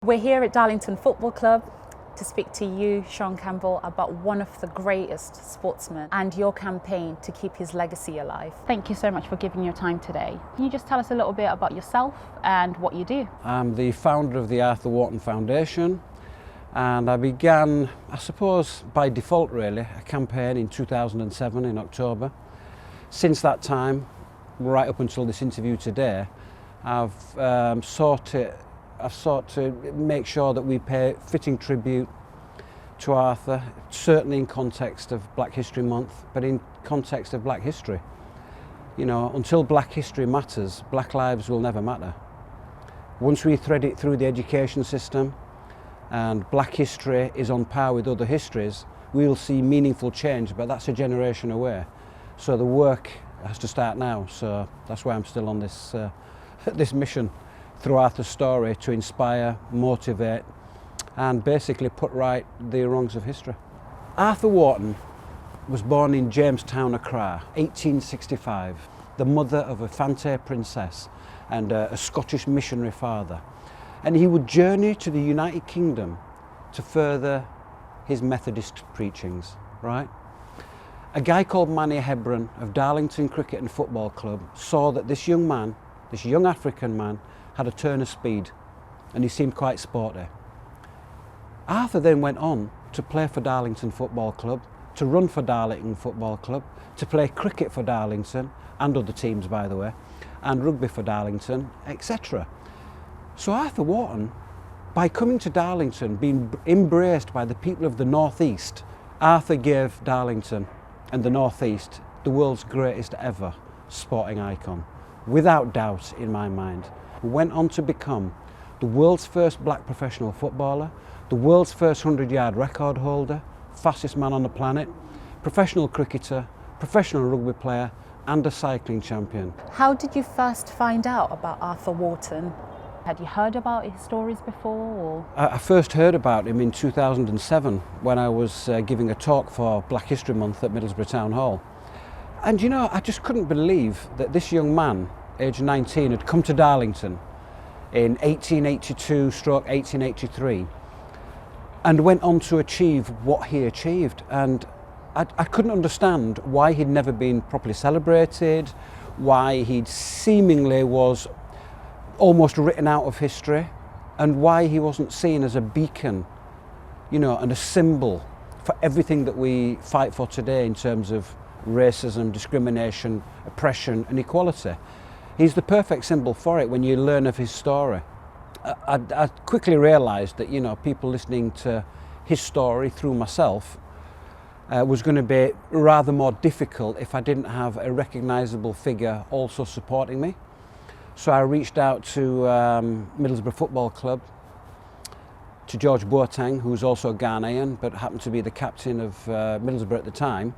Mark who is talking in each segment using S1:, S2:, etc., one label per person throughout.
S1: We're here at Darlington Football Club to speak to you, Shaun Campbell, about one of the greatest sportsmen and your campaign to keep his legacy alive. Thank you so much for giving your time today. Can you just tell us a little bit about yourself and what you do?
S2: I'm the founder of the Wharton Foundation, and I began, I suppose by default really, a campaign in 2007 in October. Since that time, right up until this interview today, I've sought to make sure that we pay fitting tribute to Arthur, certainly in context of Black History Month, but in context of Black history. You know, until Black history matters, Black lives will never matter. Once we thread it through the education system and Black history is on par with other histories, we'll see meaningful change, but that's a generation away. So the work has to start now, so that's why I'm still on this, this mission through Arthur's story to inspire, motivate and basically put right the wrongs of history. Arthur Wharton was born in Jamestown, Accra, 1865, the mother of a Fante princess and a Scottish missionary father. And he would journey to the United Kingdom to further his Methodist preachings, right? A guy called Manny Hebron of Darlington Cricket and Football Club saw that this young man, this young African man, had a turn of speed and he seemed quite sporty. Arthur then went on to play for Darlington Football Club, to run for Darlington Football Club, to play cricket for Darlington and other teams by the way, and rugby for Darlington, etc. So Arthur Wharton, by coming to Darlington, being embraced by the people of the North East, Arthur gave Darlington and the North East the world's greatest ever sporting icon, without doubt in my mind. Who went on to become the world's first black professional footballer, the world's first 100-yard record holder, fastest man on the planet, professional cricketer, professional rugby player and a cycling champion.
S1: How did you first find out about Arthur Wharton? Had you heard about his stories before? Or?
S2: I first heard about him in 2007 when I was giving a talk for Black History Month at Middlesbrough Town Hall. And you know, I just couldn't believe that this young man, aged 19, had come to Darlington in 1882/1883 and went on to achieve what he achieved. And I couldn't understand why he'd never been properly celebrated, why he seemingly was almost written out of history, and why he wasn't seen as a beacon, you know, and a symbol for everything that we fight for today in terms of racism, discrimination, oppression and equality. He's the perfect symbol for it when you learn of his story. I quickly realised that, you know, people listening to his story through myself was going to be rather more difficult if I didn't have a recognisable figure also supporting me. So I reached out to Middlesbrough Football Club, to George Boateng, who was also Ghanaian but happened to be the captain of Middlesbrough at the time,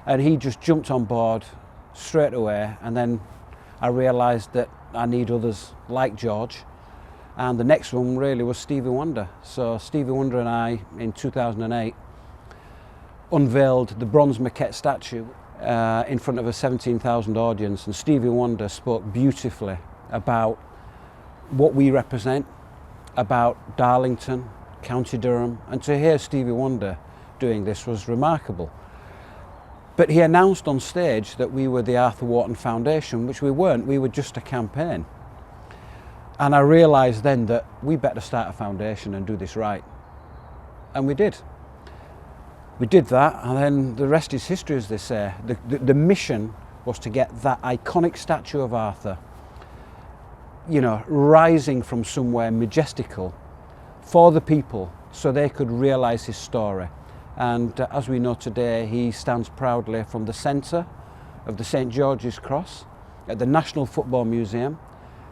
S2: and he just jumped on board straight away. And then I realised that I need others like George, and the next one really was Stevie Wonder. So Stevie Wonder and I, in 2008, unveiled the bronze maquette statue in front of a 17,000 audience, and Stevie Wonder spoke beautifully about what we represent, about Darlington, County Durham, and to hear Stevie Wonder doing this was remarkable. But he announced on stage that we were the Arthur Wharton Foundation, which we weren't, we were just a campaign. And I realised then that we better start a foundation and do this right. And we did. We did that, and then the rest is history, as they say. The mission was to get that iconic statue of Arthur, you know, rising from somewhere majestical for the people so they could realise his story. And as we know today, he stands proudly from the centre of the St George's Cross at the National Football Museum,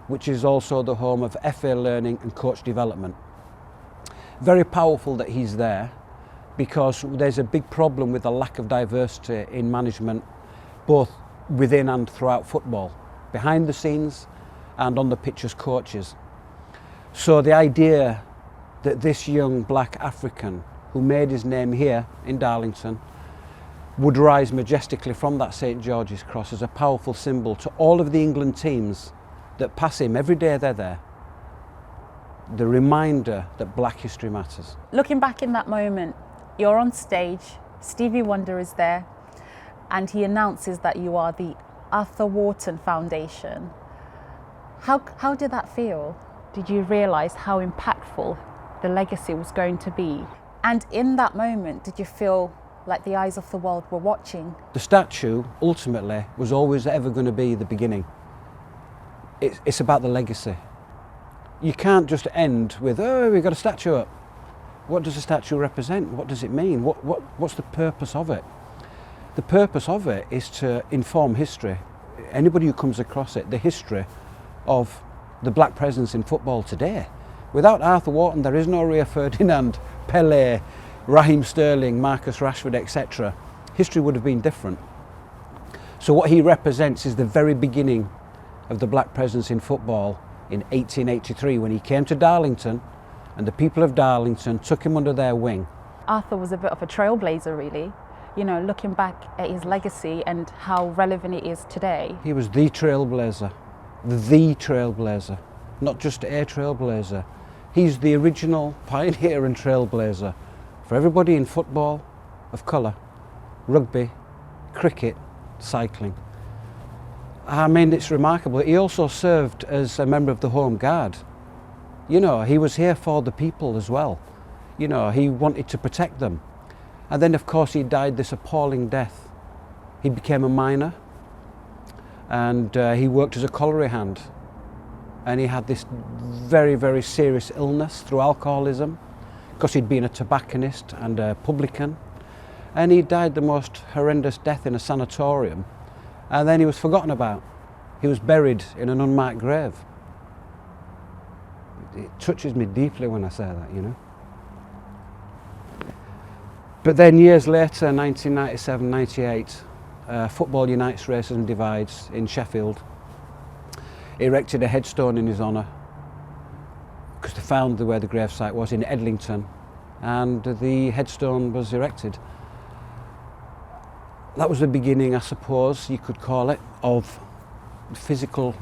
S2: which is also the home of FA Learning and Coach Development. Very powerful that he's there, because there's a big problem with the lack of diversity in management, both within and throughout football, behind the scenes and on the pitch as coaches. So the idea that this young black African who made his name here in Darlington would rise majestically from that St George's Cross as a powerful symbol to all of the England teams that pass him every day they're there. the reminder that black history matters.
S1: Looking back in that moment, you're on stage, Stevie Wonder is there, and he announces that you are the Arthur Wharton Foundation. How did that feel? Did you realise how impactful the legacy was going to be? And in that moment, did you feel like the eyes of the world were watching?
S2: The statue, ultimately, was always ever going to be the beginning. It's about the legacy. You can't just end with, oh, we've got a statue up. What does a statue represent? What does it mean? What's the purpose of it? The purpose of it is to inform history. Anybody who comes across it, the history of the black presence in football today. Without Arthur Wharton, there is no Rio Ferdinand, Pelé, Raheem Sterling, Marcus Rashford, etc. History would have been different. So what he represents is the very beginning of the black presence in football in 1883 when he came to Darlington and the people of Darlington took him under their wing.
S1: Arthur was a bit of a trailblazer, really. You know, looking back at his legacy and how relevant it is today.
S2: He was the trailblazer, not just a trailblazer. He's the original pioneer and trailblazer for everybody in football, of colour, rugby, cricket, cycling. I mean, it's remarkable. He also served as a member of the Home Guard. You know, he was here for the people as well. You know, he wanted to protect them. And then, of course, he died this appalling death. He became a miner and he worked as a colliery hand. And he had this very, very serious illness through alcoholism because he'd been a tobacconist and a publican. And he died the most horrendous death in a sanatorium. And then he was forgotten about. He was buried in an unmarked grave. It touches me deeply when I say that, you know. But then years later, 1997-98, Football Unites Racism Divides in Sheffield erected a headstone in his honour because they found where the gravesite was in Edlington, and the headstone was erected. That was the beginning, I suppose you could call it, of physical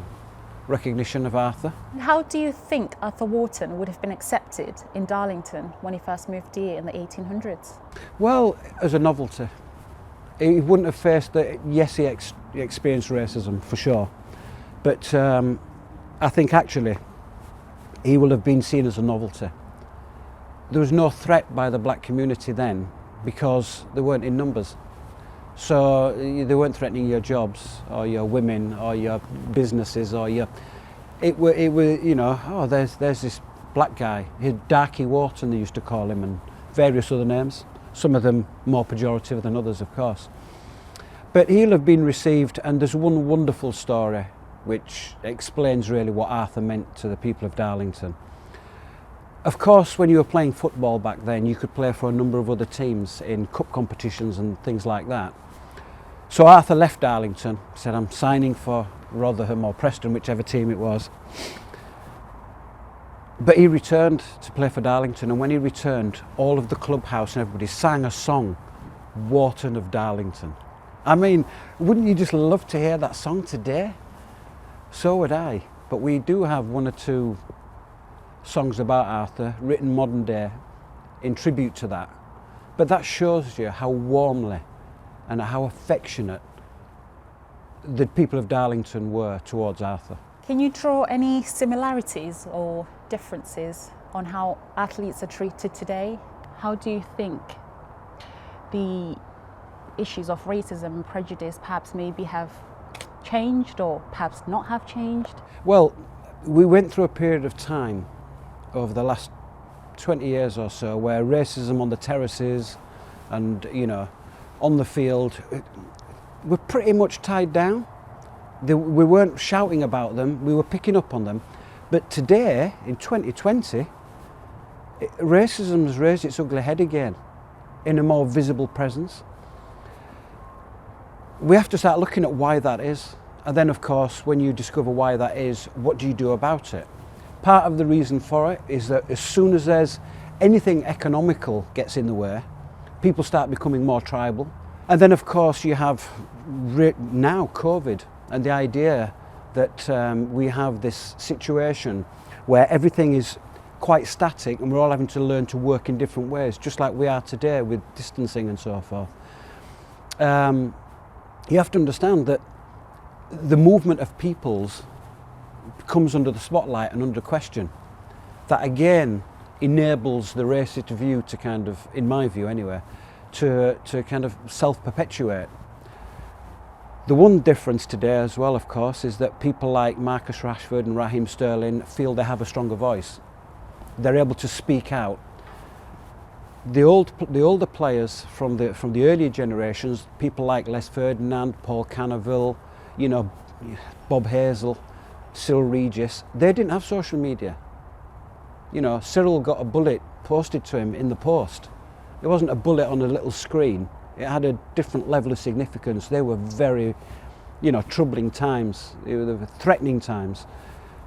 S2: recognition of Arthur.
S1: How do you think Arthur Wharton would have been accepted in Darlington when he first moved here in the 1800s?
S2: Well, as a novelty. He wouldn't have faced the, yes, he experienced racism for sure, but I think actually he will have been seen as a novelty. There was no threat by the black community then because they weren't in numbers. So they weren't threatening your jobs or your women or your businesses or your... It were you know, oh, there's this black guy, Darky Wharton they used to call him, and various other names, some of them more pejorative than others, of course. But he'll have been received, and there's one wonderful story which explains really what Arthur meant to the people of Darlington. Of course, when you were playing football back then, you could play for a number of other teams in cup competitions and things like that. So Arthur left Darlington, said, I'm signing for Rotherham or Preston, whichever team it was. But he returned to play for Darlington, and when he returned, all of the clubhouse and everybody sang a song, Wharton of Darlington. I mean, wouldn't you just love to hear that song today? So would I. But we do have one or two songs about Arthur, written modern day, in tribute to that. But that shows you how warmly and how affectionate the people of Darlington were towards Arthur.
S1: Can you draw any similarities or differences on how athletes are treated today? How do you think the issues of racism and prejudice perhaps maybe have changed or perhaps not have changed?
S2: Well, we went through a period of time over the last 20 years or so where racism on the terraces and, you know, on the field were pretty much tied down. We weren't shouting about them, we were picking up on them. But today, in 2020, racism has raised its ugly head again in a more visible presence. We have to start looking at why that is. And then, of course, when you discover why that is, what do you do about it? Part of the reason for it is that as soon as there's anything economical gets in the way, people start becoming more tribal. And then, of course, you have now COVID and the idea that we have this situation where everything is quite static, and we're all having to learn to work in different ways, just like we are today with distancing and so forth. You have to understand that the movement of peoples comes under the spotlight and under question. That again enables the racist view to kind of, in my view anyway, to kind of self-perpetuate. The one difference today as well, of course, is that people like Marcus Rashford and Raheem Sterling feel they have a stronger voice. They're able to speak out. The older players from the earlier generations, people like Les Ferdinand, Paul Canaville, you know, Bob Hazel, Cyril Regis, they didn't have social media. You know, Cyril got a bullet posted to him in the post. It wasn't a bullet on a little screen. It had a different level of significance. They were very, you know, troubling times. They were threatening times.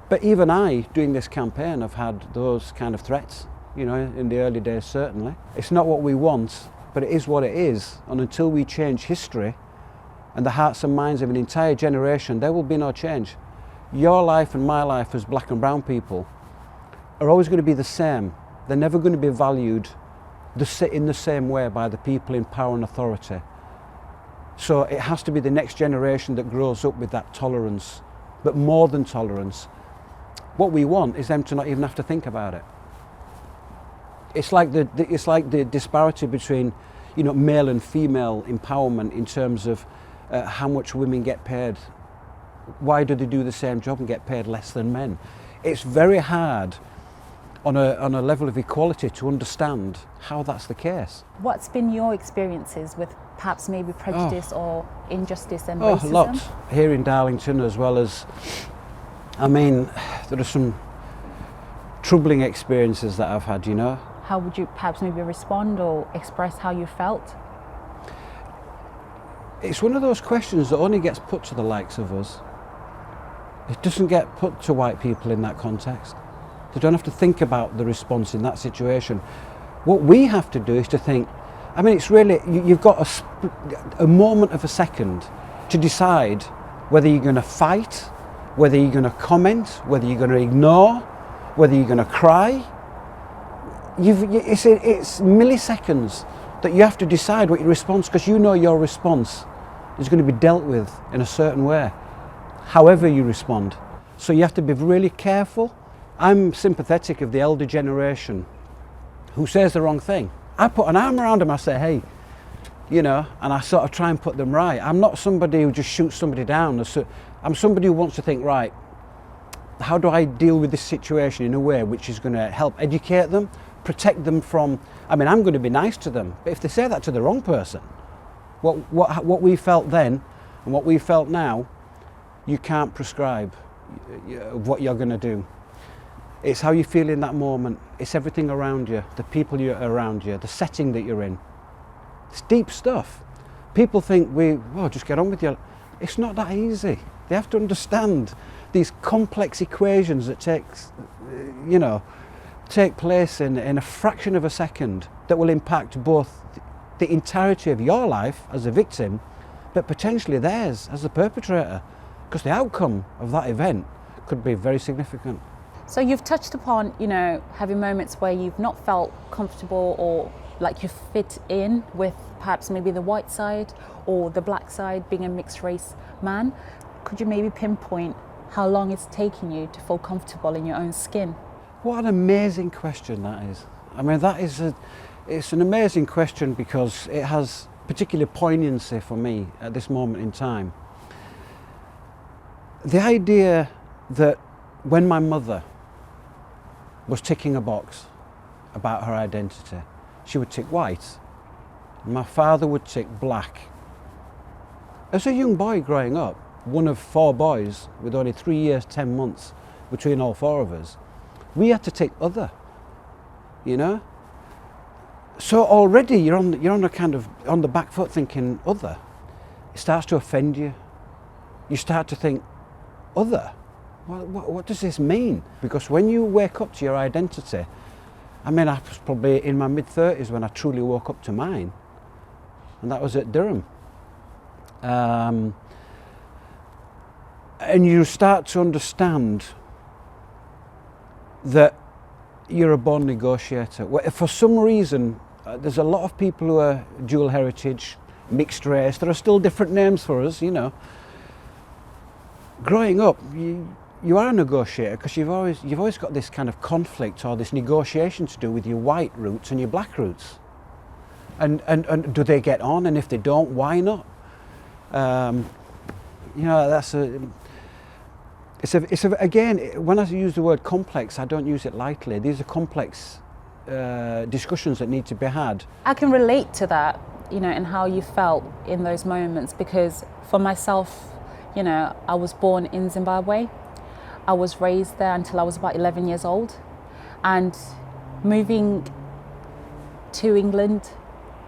S2: But even I, doing this campaign, have had those kind of threats, you know, in the early days certainly. It's not what we want, but it is what it is. And until we change history and the hearts and minds of an entire generation, there will be no change. Your life and my life as black and brown people are always going to be the same. They're never going to be valued in the same way by the people in power and authority. So it has to be the next generation that grows up with that tolerance, but more than tolerance. What we want is them to not even have to think about it. It's like the disparity between, you know, male and female empowerment in terms of how much women get paid. Why do they do the same job and get paid less than men? It's very hard on a level of equality to understand how that's the case.
S1: What's been your experiences with perhaps maybe prejudice or injustice and racism?
S2: Lots. Here in Darlington, as well as, I mean, there are some troubling experiences that I've had, you know.
S1: How would you perhaps maybe respond or express how you felt?
S2: It's one of those questions that only gets put to the likes of us. It doesn't get put to white people in that context. They don't have to think about the response in that situation. What we have to do is to think, I mean, it's really, you've got a moment of a second to decide whether you're going to fight, whether you're going to comment, whether you're going to ignore, whether you're going to cry. It's milliseconds that you have to decide what your response, because you know your response is going to be dealt with in a certain way, however you respond. So you have to be really careful. I'm sympathetic of the elder generation who says the wrong thing. I put an arm around them, I say, hey, you know, and I sort of try and put them right. I'm not somebody who just shoots somebody down. I'm somebody who wants to think, right, how do I deal with this situation in a way which is going to help educate them, protect them from, I mean, I'm going to be nice to them, but if they say that to the wrong person, what we felt then and what we felt now, you can't prescribe what you're going to do. It's how you feel in that moment. It's everything around you, the people you're around you, the setting that you're in. It's deep stuff. People think just get on with your. It's not that easy. They have to understand these complex equations that take place in a fraction of a second that will impact both the entirety of your life as a victim, but potentially theirs as the perpetrator, because the outcome of that event could be very significant.
S1: So you've touched upon, you know, having moments where you've not felt comfortable or like you fit in with perhaps maybe the white side or the black side, being a mixed race man. Could you maybe pinpoint how long it's taken you to feel comfortable in your own skin?
S2: What an amazing question that is. I mean, it's an amazing question because it has particular poignancy for me at this moment in time. The idea that when my mother was ticking a box about her identity, she would tick white, and my father would tick black. As a young boy growing up, one of 4 boys with only 3 years, 10 months between all 4 of us, we had to tick other, you know? So already you're on a kind of on the back foot thinking other. It starts to offend you. You start to think, other? What does this mean? Because when you wake up to your identity, I mean, I was probably in my mid-30s when I truly woke up to mine, and that was at Durham. And you start to understand that you're a born negotiator. For some reason, there's a lot of people who are dual heritage, mixed race. There are still different names for us, you know. Growing up, you are a negotiator because you've always got this kind of conflict or this negotiation to do with your white roots and your black roots. And do they get on? And if they don't, why not? You know, again, when I use the word complex, I don't use it lightly. These are complex discussions that need to be had.
S1: I can relate to that, you know, and how you felt in those moments, because for myself, you know, I was born in Zimbabwe. I was raised there until I was about 11 years old. And moving to England,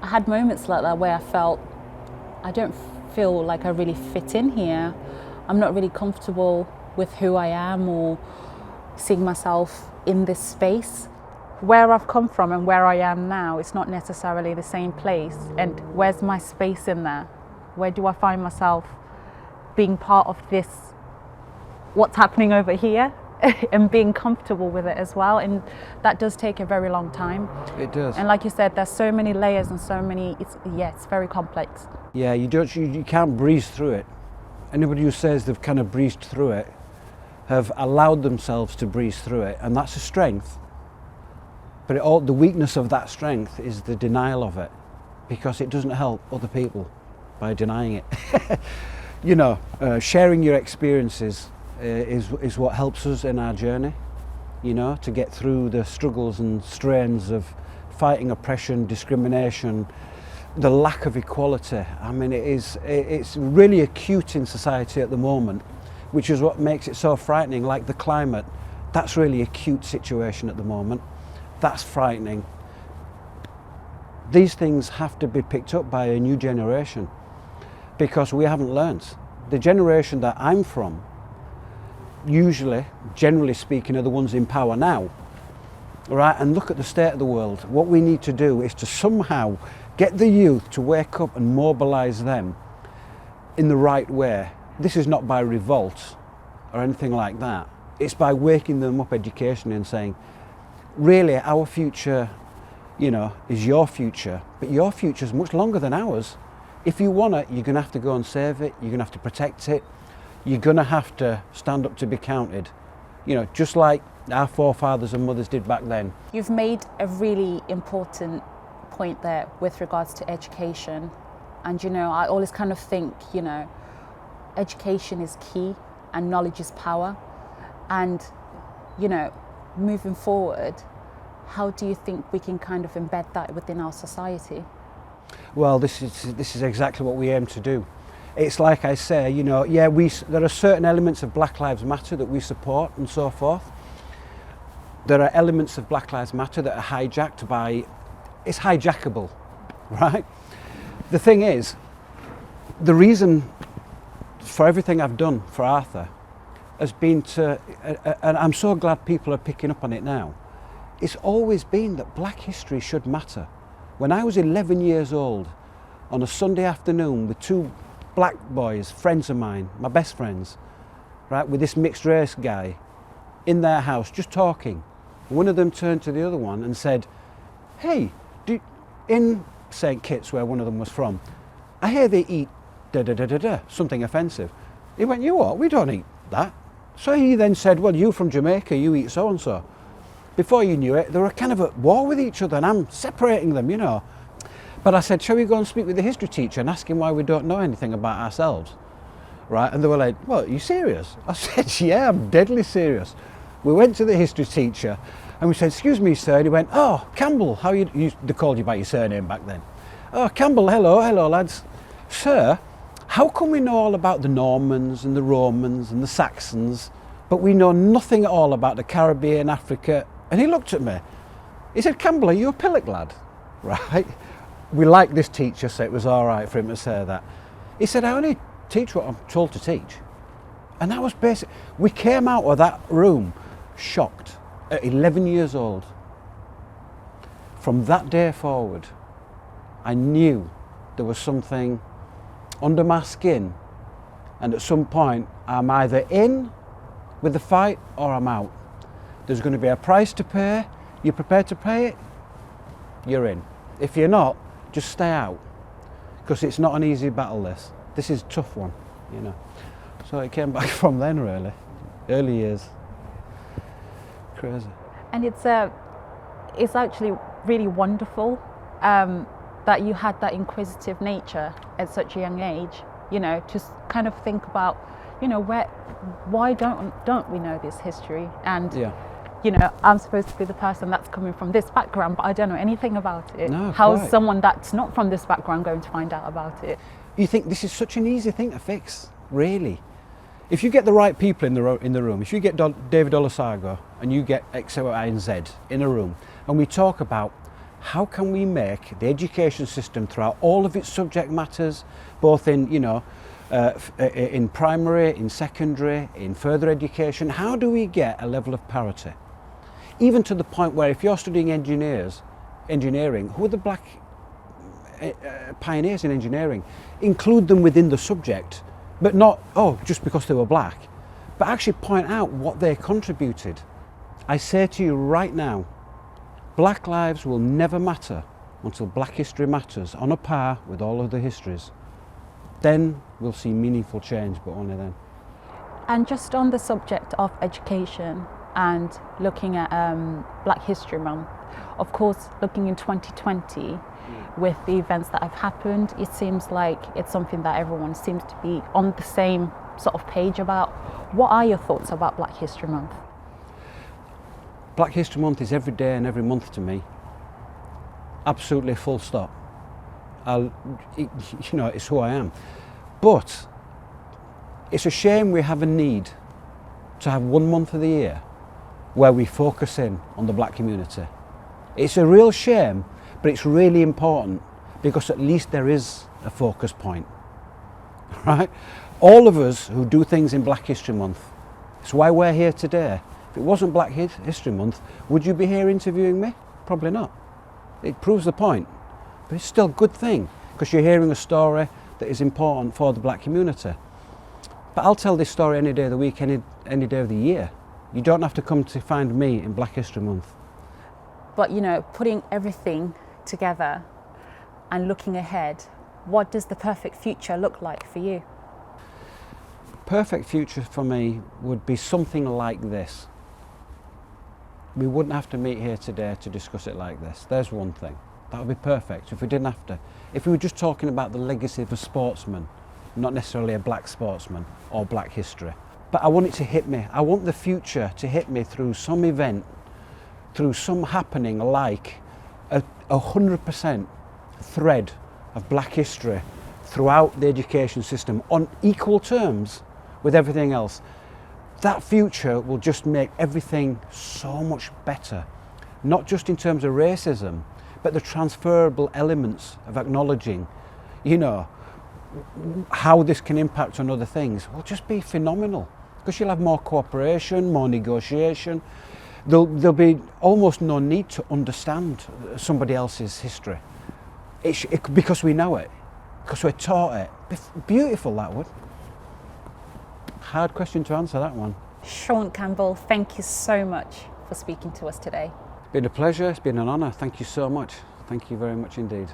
S1: I had moments like that where I felt, I don't feel like I really fit in here. I'm not really comfortable with who I am or seeing myself in this space. Where I've come from and where I am now, it's not necessarily the same place. And where's my space in there? Where do I find myself being part of this, what's happening over here, and being comfortable with it as well? And that does take a very long time.
S2: It does.
S1: And like you said, there's so many layers and so many, it's very complex.
S2: Yeah, you can't breeze through it. Anybody who says they've kind of breezed through it have allowed themselves to breeze through it, and that's a strength. But the weakness of that strength is the denial of it, because it doesn't help other people by denying it. You know, sharing your experiences is what helps us in our journey, you know, to get through the struggles and strains of fighting oppression, discrimination, the lack of equality. I mean, it's really acute in society at the moment, which is what makes it so frightening. Like the climate, that's really acute situation at the moment. That's frightening. These things have to be picked up by a new generation, because we haven't learnt. The generation that I'm from, usually, generally speaking, are the ones in power now, right? And look at the state of the world. What we need to do is to somehow get the youth to wake up and mobilise them in the right way. This is not by revolt or anything like that. It's by waking them up educationally and saying, really, our future, you know, is your future, but your future is much longer than ours. If you want it, you're going to have to go and save it. You're going to have to protect it. You're going to have to stand up to be counted. You know, just like our forefathers and mothers did back then.
S1: You've made a really important point there with regards to education. And, you know, I always kind of think, you know, education is key and knowledge is power. And, you know, moving forward, how do you think we can kind of embed that within our society?
S2: Well, this is exactly what we aim to do. It's like I say, you know, yeah, there are certain elements of Black Lives Matter that we support and so forth. There are elements of Black Lives Matter that are hijacked by, it's hijackable, right? The thing is, the reason for everything I've done for Arthur has been to, and I'm so glad people are picking up on it now, it's always been that black history should matter. When I was 11 years old, on a Sunday afternoon with two black boys, friends of mine, my best friends, right, with this mixed race guy in their house, just talking. One of them turned to the other one and said, hey, in St. Kitts, where one of them was from, I hear they eat da-da-da-da-da, something offensive. He went, you what? We don't eat that. So he then said, well, you from Jamaica, you eat so-and-so. Before you knew it, they were kind of at war with each other, and I'm separating them, you know. But I said, shall we go and speak with the history teacher and ask him why we don't know anything about ourselves? Right? And they were like, well, are you serious? I said, yeah, I'm deadly serious. We went to the history teacher and we said, excuse me, sir. And he went, oh, Campbell, how they called you by your surname back then. Oh, Campbell, hello, lads. Sir, how come we know all about the Normans and the Romans and the Saxons, but we know nothing at all about the Caribbean, Africa? And he looked at me. He said, Campbell, are you a Pillock lad? Right? We liked this teacher, so it was all right for him to say that. He said, I only teach what I'm told to teach. And that was basic. We came out of that room shocked at 11 years old. From that day forward, I knew there was something under my skin, and at some point I'm either in with the fight or I'm out. There's going to be a price to pay. You're prepared to pay it, you're in. If you're not, just stay out, because it's not an easy battle, this is a tough one, you know. So it came back from then, really, early years. Crazy.
S1: And it's actually really wonderful that you had that inquisitive nature at such a young age, you know, just kind of think about, you know, why don't we know this history? And
S2: yeah.
S1: You know, I'm supposed to be the person that's coming from this background, but I don't know anything about it.
S2: No,
S1: How's
S2: quite.
S1: someone that's not from this background going to find out about it?
S2: You think this is such an easy thing to fix, really? If you get the right people in the room, if you get David Olusoga and you get X, Y, and Z in a room, and we talk about how can we make the education system throughout all of its subject matters, both in, you know, in primary, in secondary, in further education, how do we get a level of parity? Even to the point where if you're studying engineering, who are the black pioneers in engineering? Include them within the subject, but not, oh, just because they were black, but actually point out what they contributed. I say to you right now, black lives will never matter until black history matters on a par with all other histories. Then we'll see meaningful change, but only then.
S1: And just on the subject of education and looking at Black History Month, of course, looking in 2020 with the events that have happened, it seems like it's something that everyone seems to be on the same sort of page about. What are your thoughts about Black History Month?
S2: Black History Month is every day and every month to me. Absolutely full stop. You know, it's who I am. But it's a shame we have a need to have 1 month of the year where we focus in on the black community. It's a real shame, but it's really important because at least there is a focus point, right? All of us who do things in Black History Month, it's why we're here today. If it wasn't Black History Month, would you be here interviewing me? Probably not. It proves the point, but it's still a good thing because you're hearing a story that is important for the black community. But I'll tell this story any day of the week, any day of the year. You don't have to come to find me in Black History Month.
S1: But, you know, putting everything together and looking ahead, what does the perfect future look like for you?
S2: Perfect future for me would be something like this. We wouldn't have to meet here today to discuss it like this. There's one thing. That would be perfect if we didn't have to. If we were just talking about the legacy of a sportsman, not necessarily a black sportsman or black history. But I want it to hit me. I want the future to hit me through some event, through some happening like 100% thread of black history throughout the education system on equal terms with everything else. That future will just make everything so much better, not just in terms of racism, but the transferable elements of acknowledging, you know, how this can impact on other things will just be phenomenal because you'll have more cooperation, more negotiation. There'll be almost no need to understand somebody else's history because we know it, because we're taught it. Beautiful, that would. Hard question to answer, that one.
S1: Shaun Campbell, thank you so much for speaking to us today.
S2: It's been a pleasure, it's been an honour. Thank you so much. Thank you very much indeed.